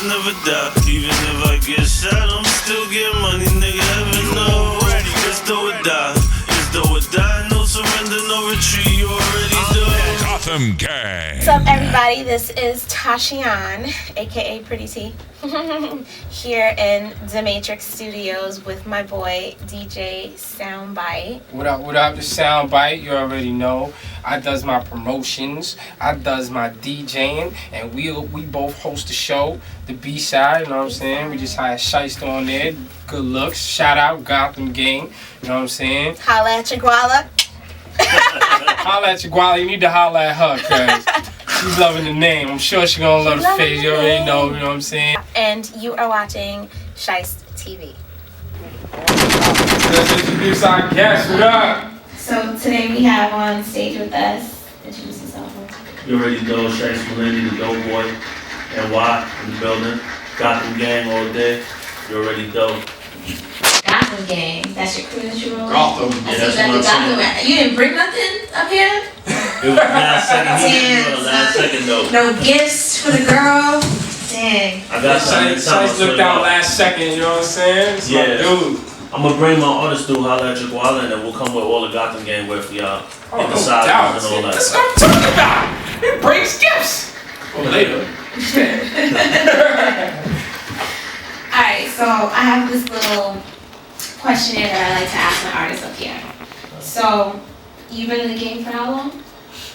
will never die. Even if I get shot, I'm still getting money, nigga. Heaven know. It's do or die. It's do or die. No surrender, no retreat. You already know. Gotham Gang. What's up, everybody? This is Tashion, aka Pretty T, here in The Matrix Studios with my boy DJ Soundbyte. What up, the Soundbyte? You already know. I does my promotions, I does my DJing, and we both host the show, the B-side, you know what I'm saying? We just hired Shiest on there, good looks, shout out Gotham Gang, you know what I'm saying? Holla at your guala. Holla at your guala, you need to holla at her, cause she's loving the name. I'm sure she's gonna love the face, you already know, you know what I'm saying? And you are watching Shiest TV. Let's introduce our guest, what up? So today we have on stage with us, introduce yourself. You already know Shiest Millini, the dope boy, NY in the building. Gotham Gang all day. You already know. Gotham Gang, that's your crew that you roll? Gotham. I see that the Gotham. You didn't bring nothing up here? It was last second though. No gifts for the girl? Dang. I got something. Shiest looked out last second, you know what I'm saying? It's my dude. I'm gonna bring my artist through, holla at your guala, and then we'll come with all the Gotham Gang wear for y'all. Oh, the side doubt. and all that. That's what I'm talking about. It brings gifts. Well, later. Alright, so I have this little questionnaire that I like to ask my artists up here. So, you've been in the game for how long?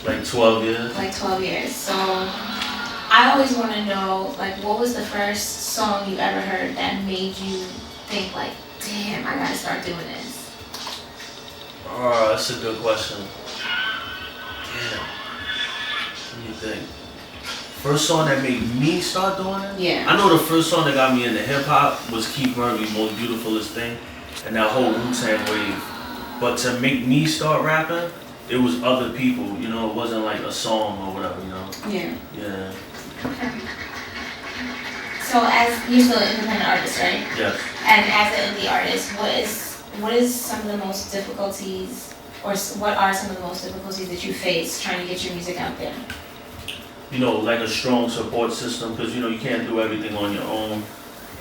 Like 12 years. Like 12 years. So, I always want to know, like, what was the first song you ever heard that made you think, like, damn, I gotta start doing this? Oh, that's a good question. Damn. What do you think? First song that made me start doing it? Yeah. I know the first song that got me into hip hop was Keith Murray's Most Beautifulest Thing and that whole Wu-Tang wave. But to make me start rapping, it was other people, you know, it wasn't like a song or whatever, you know? Yeah. Yeah. Okay. So as you're still an independent artist, right? Yes. And as an indie artist, what is some of the most difficulties, or what are some of the most difficulties that you face trying to get your music out there? You know, like a strong support system, because, you know, you can't do everything on your own.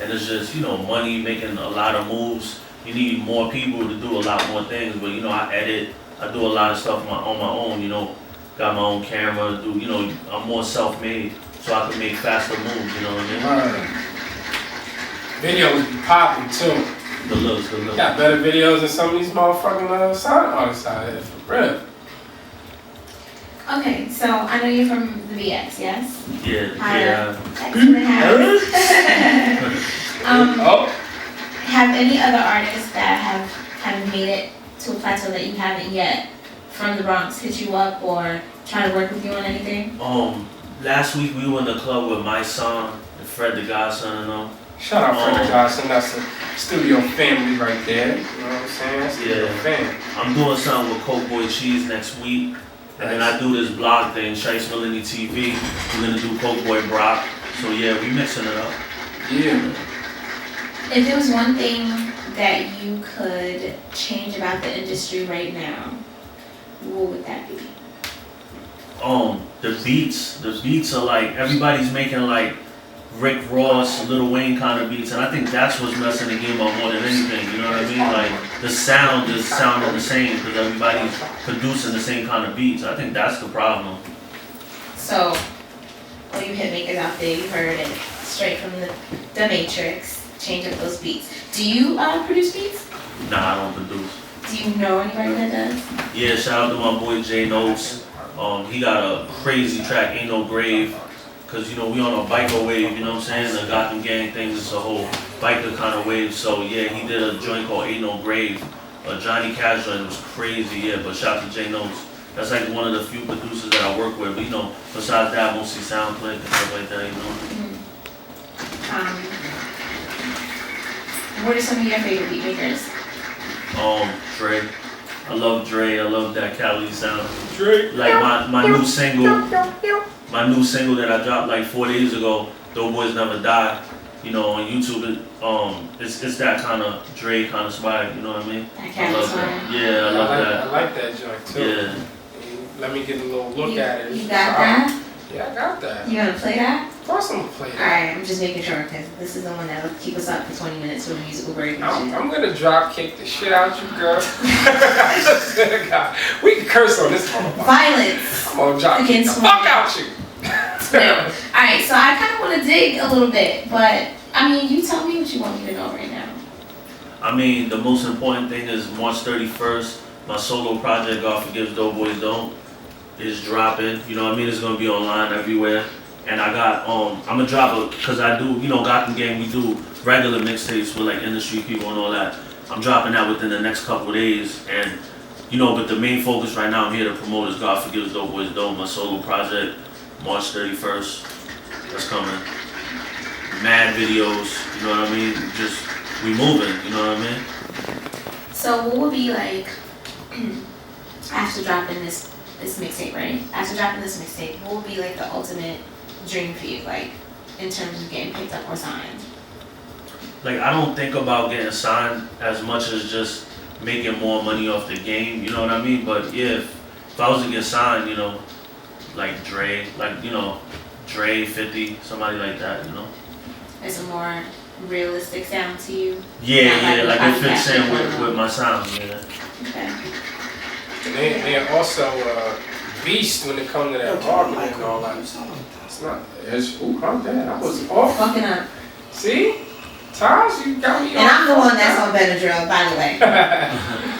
And it's just, you know, money, making a lot of moves. You need more people to do a lot more things. But, you know, I edit, I do a lot of stuff on my own, you know. Got my own camera, you know, I'm more self-made, so I can make faster moves, you know what I mean? Videos be popping too. The looks. Got better videos than some of these motherfucking sound artists out here, for real. Okay, so I know you're from the BX, yes? Yeah. Thanks for having Have any other artists that have kind of made it to a plateau that you haven't yet from the Bronx hit you up or try to work with you on anything? Last week we were in the club with my son and Fred the Godson and them. Shout out Fred the Godson, that's a studio family right there. You know what I'm saying? That's a family. I'm doing something with Coke Boy Cheese next week. And then I do this blog thing, ShiestMilliniTv. We're gonna do Coke Boy Brock. So yeah, we mixing it up. Yeah. If there was one thing that you could change about the industry right now, what would that be? The beats are like, everybody's making like Rick Ross, Lil Wayne kind of beats, and I think that's what's messing the game up more than anything, you know what I mean? Like, the sound is sounding the same because everybody's producing the same kind of beats. I think that's the problem. So, all you hit makers out there, you heard it straight from the Matrix, change up those beats. Do you produce beats? Nah, I don't produce. Do you know anybody that does? Yeah, shout out to my boy Jay Notes. He got a crazy track, Ain't No Grave. Cause you know we on a biker wave, you know what I'm saying? The Gotham Gang thing is a whole biker kind of wave. So yeah, he did a joint called Ain't No Grave, Johnny Cash joint. It was crazy, yeah. But shout out to Jay Notes. That's like one of the few producers that I work with. But you know, besides that, mostly SoundClick and stuff like that, you know. What are some of your favorite beat makers? Dre. I love Dre. I love that Cali sound. Dre. Like my new single. My new single that I dropped like 4 days ago, Those Boys Never Die, you know, on YouTube, it's that kind of Dre kind of swag, you know what I mean? I love that. Yeah, I love that. I like that joint too. Yeah. Let me get a little look at it. You got that? Yeah, I got that. You gonna play that? Of course I'm gonna play that. Alright, I'm just making sure because this is the one that'll keep us up for 20 minutes with a musical break. I'm gonna drop kick the shit out you, girl. God, we can curse on this one. Violence. I'm gonna drop kick the fuck out you. No. Alright, so I kind of want to dig a little bit, but I mean, you tell me what you want me to know right now. I mean, the most important thing is March 31st, my solo project, God Forgives Dope Boys Don't, is dropping. You know what I mean? It's gonna be online everywhere. And I got, I'm gonna drop it, cause I do, you know, Gotham Gang, we do regular mixtapes with like industry people and all that. I'm dropping that within the next couple of days. And, you know, but the main focus right now I'm here to promote is God Forgives Dope Boys Don't, my solo project, March 31st. That's coming. Mad videos, you know what I mean? Just, we moving, you know what I mean? So what would be like, after dropping this mixtape, right? After dropping this mixtape, what would be like the ultimate dream for you, like in terms of getting picked up or signed? Like, I don't think about getting signed as much as just making more money off the game, you know what I mean? But yeah, if I was to get signed, you know, like Dre, like, you know, Dre, 50, somebody like that, you know? It's a more realistic sound to you? Yeah, like it fits in with my sound, yeah. Okay. They're also beast when it comes to that argument and all that. It's not. Ooh, calm down. I was off. Fucking up. See? Taj, you got me and I'm the one that's on Benadryl, by the way.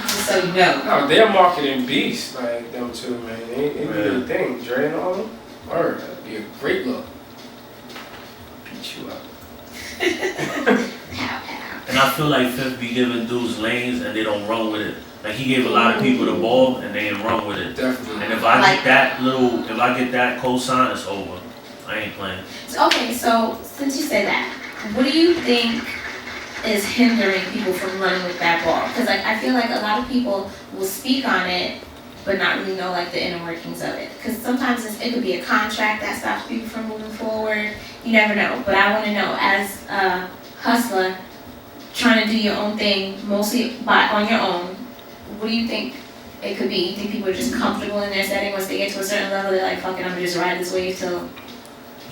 Just so you know. No, they're marketing beast, like them two, man. It be a thing. Dre and all them. Word, that'd be a great look. Beat you up. And I feel like Fifth be giving dudes lanes and they don't run with it. Like he gave a lot of people the ball and they didn't run with it. Definitely. And if I get that cosign, it's over. I ain't playing. Okay, so since you said that, what do you think is hindering people from running with that ball? Because like I feel like a lot of people will speak on it, but not really know like the inner workings of it. Because sometimes it could be a contract that stops people from moving forward. You never know. But I want to know, as a hustler, trying to do your own thing, mostly on your own, what do you think it could be? You think people are just comfortable in their setting once they get to a certain level? They're like, fuck it, I'm gonna just ride this wave till.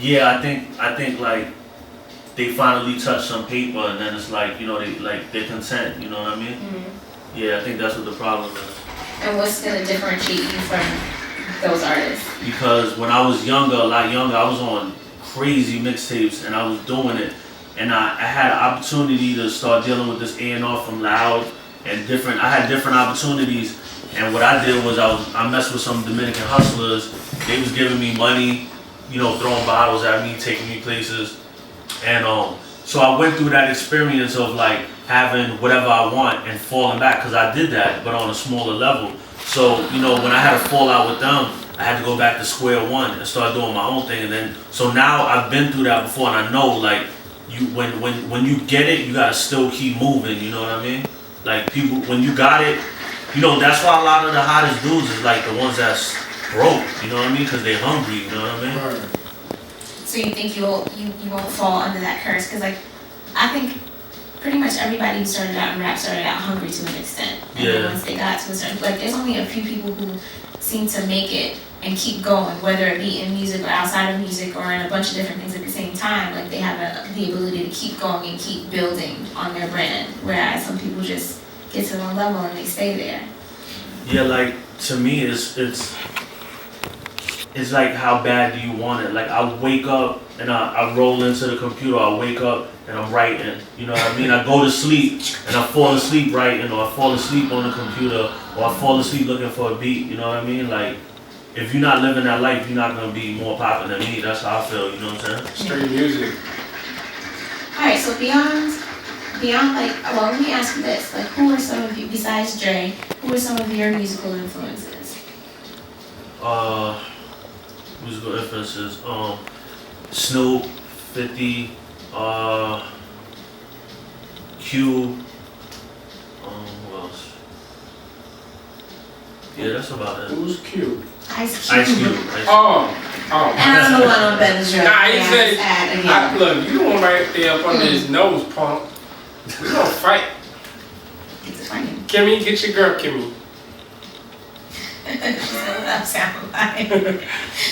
Yeah, I think like they finally touch some paper and then it's like, you know, they're content. You know what I mean? Mm-hmm. Yeah, I think that's what the problem is. And what's gonna differentiate you from those artists? Because when I was younger, a lot younger, I was on crazy mixtapes and I was doing it, and I had an opportunity to start dealing with this A&R from Loud and I had different opportunities, and what I did was I messed with some Dominican hustlers. They was giving me money, you know, throwing bottles at me, taking me places, and so I went through that experience of like having whatever I want and falling back, because I did that, but on a smaller level. So, you know, when I had a fallout with them, I had to go back to square one and start doing my own thing. And then, so now I've been through that before, and I know like when you get it, you gotta still keep moving. You know what I mean? Like people, when you got it, you know, that's why a lot of the hottest dudes is like the ones that's broke. You know what I mean? Because they're hungry. You know what I mean? Right. So you think you won't fall under that curse? Because like I think pretty much everybody who started out in rap started out hungry to an extent. And then once they got to a certain, like there's only a few people who seem to make it and keep going, whether it be in music or outside of music or in a bunch of different things at the same time. Like they have the ability to keep going and keep building on their brand, whereas some people just get to one level and they stay there. Yeah, like to me, it's like how bad do you want it? Like I wake up and I roll into the computer. I wake up and I'm writing. You know what I mean? I go to sleep and I fall asleep writing, or I fall asleep on the computer, or I fall asleep looking for a beat. You know what I mean? Like if you're not living that life, you're not gonna be more popular than me. That's how I feel. You know what I'm saying? Straight music. All right. So beyond like, well, let me ask you this: like, who are some of you besides Dre? Who are some of your musical influences? Musical influences. Snoop, 50, Q. Who else? Yeah, that's about it. Who's Q? Ice Cube. Ice Cube. Oh. And I'm the one on Benadryl. Nah, he said, look, you the one right there up under his nose, punk. We gonna fight. It's funny. Kimmy, get your girl, Kimmy. She said, what up, Soundbyte?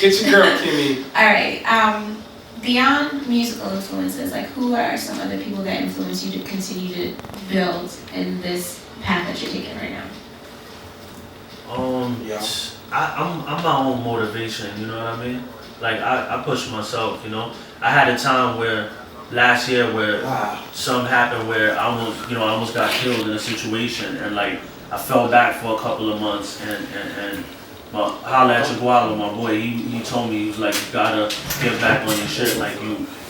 Get your girl, Kimmy. Alright, beyond musical influences, like who are some other people that influence you to continue to build in this path that you're taking right now? I'm my own motivation, you know what I mean? Like I push myself, you know. I had a time where last year where something happened where I almost got killed in a situation, and like I fell back for a couple of months, and my Holla at Your Guala, my boy, he told me, he was like, you gotta get back on your shit, like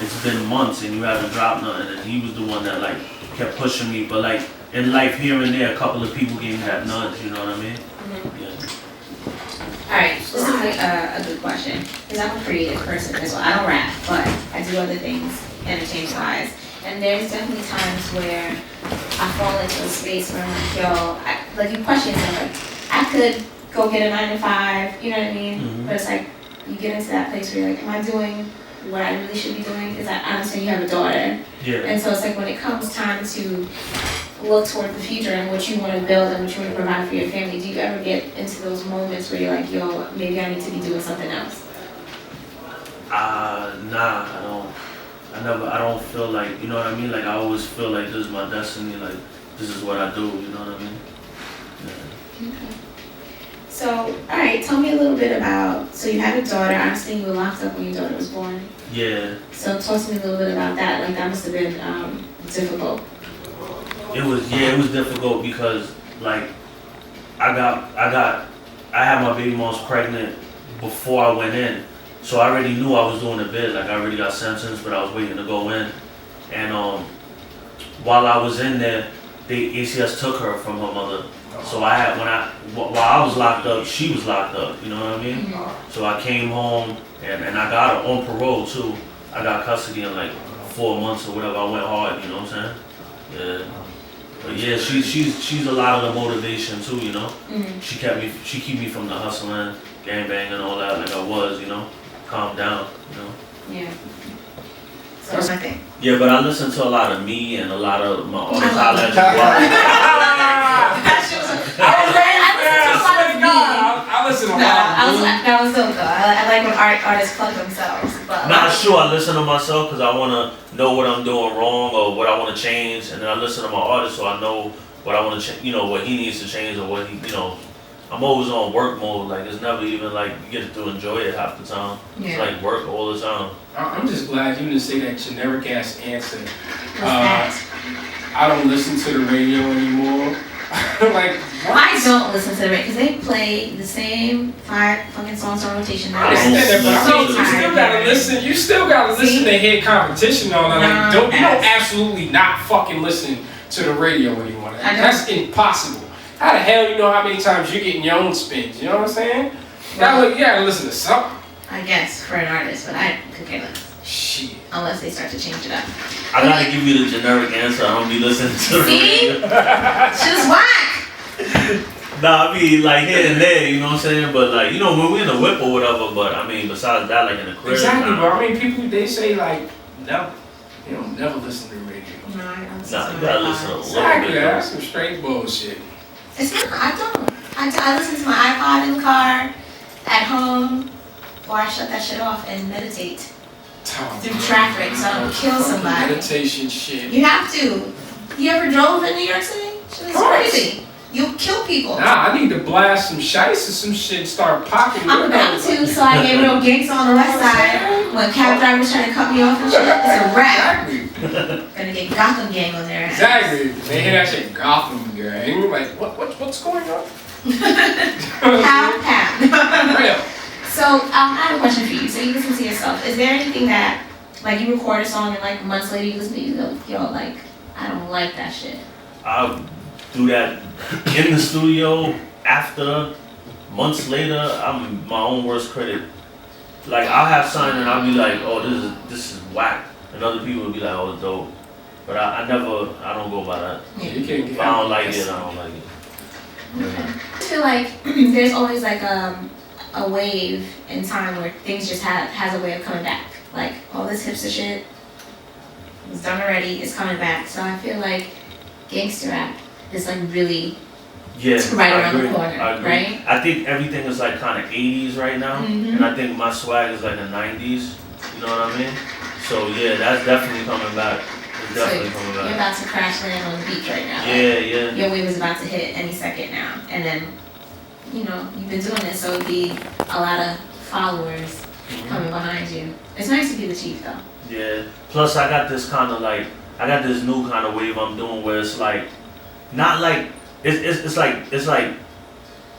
it's been months and you haven't dropped nothing, and he was the one that like kept pushing me. But like in life here and there, a couple of people gave me that nudge, you know what I mean? Yeah. Alright, this is like a good question, because I'm a creative person as well. I don't rap, but I do other things entertainment-wise. And there's definitely times where I fall into a space where I'm like, yo, like you question yourself, like, I could go get a 9 to 5, you know what I mean? Mm-hmm. But it's like, you get into that place where you're like, am I doing what I really should be doing? Because I understand you have a daughter. Yeah. And so it's like when it comes time to look toward the future and what you want to build and what you want to provide for your family, do you ever get into those moments where you're like, yo, maybe I need to be doing something else? Nah, I don't feel like, you know what I mean? Like I always feel like this is my destiny, like this is what I do, you know what I mean? Yeah. Okay. So, alright, tell me a little bit about, so you had a daughter, I understand you were locked up when your daughter was born. Yeah. So talk to me a little bit about that, like that must have been difficult. It was difficult because like I had my baby moms pregnant before I went in. So I already knew I was doing a bid, like I already got sentenced, but I was waiting to go in. And while I was in there, the ACS took her from her mother. So while I was locked up, she was locked up, you know what I mean? Mm-hmm. So I came home and I got her on parole too. I got custody in like 4 months or whatever. I went hard, you know what I'm saying? Yeah. But yeah, she's a lot of the motivation too, you know? Mm-hmm. She keep me from the hustling, gangbang and all that like I was, you know? Calm down, you know? Yeah. So that's my thing. Yeah, but I listen to a lot of me and a lot of my artists. I listen to a lot of me. I listen to a lot. That was so good. I like when artists plug themselves. But Not sure I listen to myself because I want to know what I'm doing wrong or what I want to change, and then I listen to my artist so I know what I want to change, you know, what he needs to change or what he, you know. I'm always on work mode, like it's never even like you get to enjoy it half the time. Yeah. It's like work all the time. I'm just glad you didn't say that generic ass answer. what's that? I don't listen to the radio anymore. Like, what? I don't listen to the radio because they play the same 5 fucking songs on rotation. I understand that, but I mean, you still gotta tired. listen. You still gotta listen to hear competition on that. Like, No, you don't absolutely not fucking listen to the radio anymore. I don't. That's impossible. How the hell you know how many times you're getting your own spins? You know what I'm saying? You gotta listen to something. I guess for an artist, but I could care less. Shit. Unless they start to change it up. I gotta give you the generic answer. I don't be listening to the See? radio. Just whack! Nah, I mean like here and there, you know what I'm saying? But like, you know, when we're in the whip or whatever, but I mean besides that, like in the crib. Exactly, nah. bro. I mean, people, they say like, no, you don't never listen to the radio. No, I don't Nah, you gotta listen to a little Exactly, bit. that's some straight bullshit. It's not, I don't. I listen to my iPod in the car, at home, or I shut that shit off and meditate through traffic so I don't kill somebody. Meditation shit. You have to. You ever drove in New York City? Shit is crazy. You'll kill people. Nah, I need to blast some shice or some shit and start popping. I'm about to, so I gave real gangs on the west side. When cab drivers trying to cut me off and shit, it's a wrap. Exactly. Gonna get Gotham Gang on their ass. Exactly. They hear that shit, Gotham Gang. Like, what's going on? Pow. Real. So, I have a question for you. So you listen to yourself. Is there anything that, like, you record a song and, like, months later you listen to it, you go, yo, like, I don't like that shit. I'll do that in the studio after, months later, I'm my own worst critic. Like I'll have something and I'll be like, oh this is whack. And other people will be like, oh it's dope. But I don't go by that. Yeah, you can't If I don't like it, I don't like it. Okay. I feel like there's always like a wave in time where things just has a way of coming back. Like all this hipster shit was done already, it's coming back. So I feel like gangster rap is like really Yeah, right I around agree. the corner, I agree. right? I think everything is like kind of 80s right now, Mhm. and I think my swag is like a 90s. You know what I mean? So yeah, that's definitely coming back. It's definitely coming You're back. about to crash land on the beach right now. Yeah, yeah. Your wave is about to hit any second now, and then, you know, you've been doing this, so it'd be a lot of followers coming behind you. It's nice to be the chief, though. Yeah. Plus, I got this kind of like, I got this new kind of wave I'm doing where it's like, not like, it's like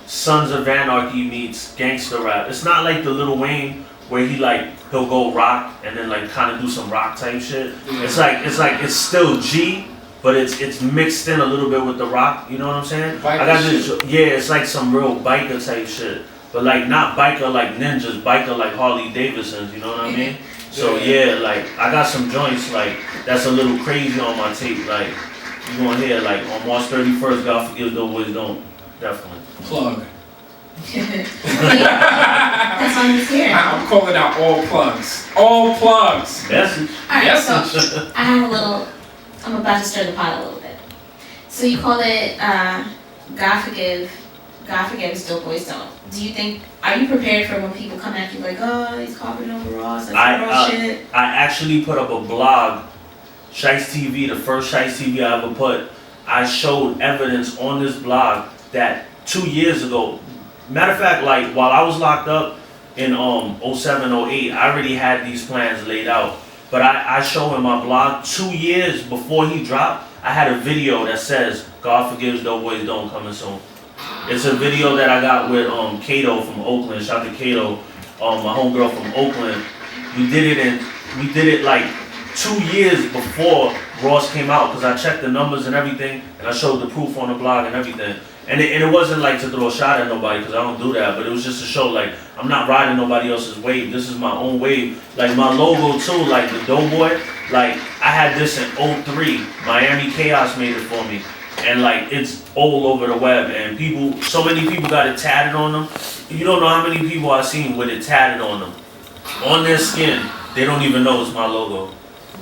Sons of Anarchy meets gangster rap. It's not like the Lil Wayne where he'll go rock and then like kind of do some rock type shit. It's it's still G, but it's mixed in a little bit with the rock. You know what I'm saying? Biker I got this. Yeah, it's like some real biker type shit, but like not biker like ninjas, biker like Harley Davidsons. You know what I mean? So yeah, like I got some joints like that's a little crazy on my tape. Like you gonna hear like on March 31st, God forgives those boys don't. Definitely. Plug. That's why I'm just here. I'm calling out all plugs. All plugs. Message. Alright, Yes. so I have a little, I'm about to stir the pot a little bit. So you call it God forgives, dope boys don't. Do you think, are you prepared for when people come at you like, oh, he's copying over Ross, that's raw shit? I actually put up a blog, Shiest TV, the first Shiest TV I ever put. I showed evidence on this blog that 2 years ago, matter of fact, like while I was locked up in 07, 08, I already had these plans laid out. But I show in my blog 2 years before he dropped, I had a video that says, God forgives, dope boys don't, coming soon. It's a video that I got with Kato from Oakland. Shout out to Kato, my homegirl from Oakland. We did it like 2 years before Ross came out because I checked the numbers and everything, and I showed the proof on the blog and everything. And it wasn't like to throw a shot at nobody because I don't do that, but it was just to show like I'm not riding nobody else's wave. This is my own wave. Like my logo too, like the Doughboy. Like I had this in 03. Miami Chaos made it for me. And like it's all over the web, and so many people got it tatted on them. You don't know how many people I've seen with it tatted on them, on their skin. They don't even know it's my logo.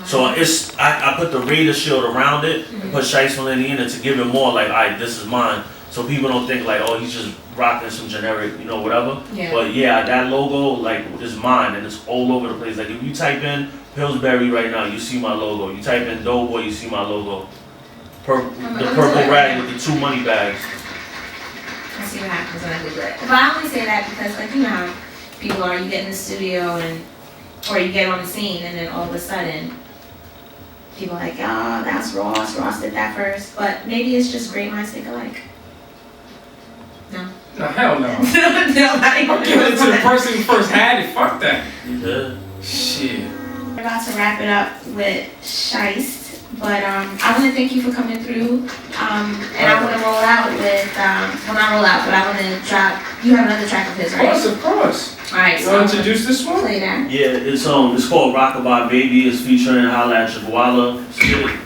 So I put the Raider shield around it and put Shiest Millini in it to give it more like, alright, this is mine. So people don't think like, oh, he's just rocking some generic, you know, whatever. Yeah. But yeah, that logo like is mine, and it's all over the place. Like if you type in Pillsbury right now, you see my logo. You type in Doughboy, you see my logo. The purple rag with the 2 money bags. I see what happens when I do it. But I only say that because, like, you know how people are, you get in the studio or you get on the scene and then all of a sudden people are like, oh, that's Ross. Ross did that first. But maybe it's just great minds think alike. No. No, hell no. Nobody. I'm giving it to the person who first had it. Fuck that. Yeah. Shit. We're about to wrap it up with Shiest. But I want to thank you for coming through. And I want to roll out with, well, not roll out, but I want to drop, you have another track of his, right? Of course. Alright, You so want to introduce this one? play that. Yeah, it's called Rockabye Baby. It's featuring Holla at Chagwala.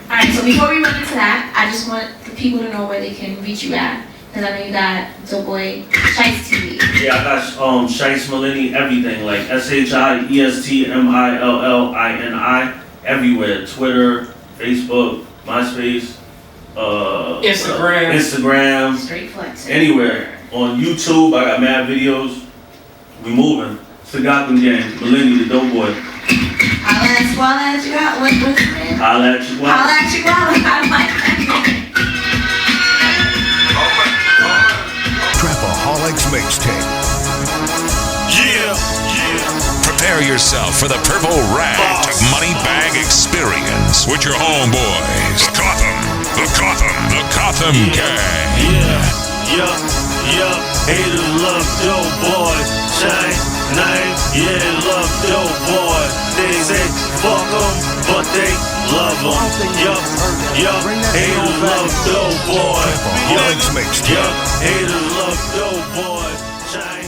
Alright, so before we run into that, I just want the people to know where they can reach you at. Because I know you got Doughboy Shiest TV. Yeah, I got Shiest Millini everything, like ShiestMillini everywhere. Twitter, Facebook, MySpace, Instagram, Straight flex. anywhere. On YouTube, I got mad videos. We moving. It's the Gotham Gang, Millini, the Doughboy. Holla at Chagwala, what's his name? Holla at Chagwala. Holla at Chagwala, I like that. Trapaholics Mixtape. Prepare yourself for the purple ragged money bag experience with your homeboys, the Gotham Gang. Yeah. Haters love Doughboy. Shine, night, yeah, love Doughboy. They say fuck 'em, but they love 'em. Yup. Haters love Doughboy. Trapaholics Mixtape. Haters love Doughboy. Shine.